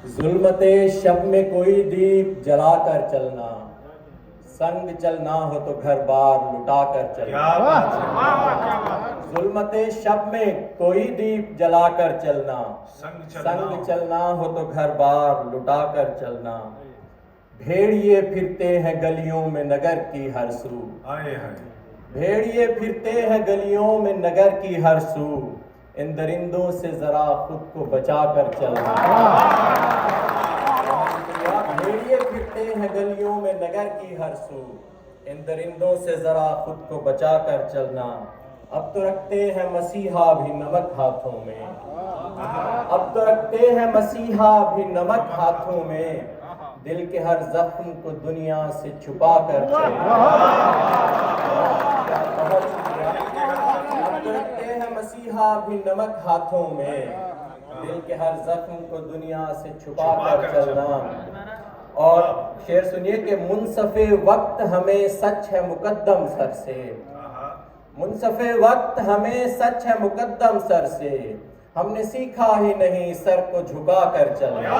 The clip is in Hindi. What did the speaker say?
जुल्मते शब में कोई दीप जलाकर चलना, संग चलना हो तो घर बार लुटा कर चलना। जुल्मते शब में कोई दीप जलाकर चलना, संग चलना हो तो घर बार लुटा कर चलना। भेड़िए फिरते हैं गलियों में नगर की हर सू, भेड़िए फिरते हैं गलियों में नगर की हर सू, इन दरिंदों से जरा खुद को बचा कर चलना। भेड़िए फिरते हैं गलियों में नगर की हर सू, इन दरिंदों से जरा खुद को बचा कर चलना। अब तो रखते हैं मसीहा भी नमक हाथों में, अब तो रखते हैं मसीहा भी नमक हाथों में, दिल के हर जख्म को दुनिया से छुपा कर चलना। अब तो रखते हैं मसीहा भी नमक हाथों में, दिल के हर जख्म को दुनिया से छुपा कर चलना। और शेर सुनिए कि मुनसफे वक्त हमें सच है मुकद्दम सर से, मुनसफे वक्त हमें सच है मुकद्दम सर से, हमने सीखा ही नहीं सर को झुका कर चलना।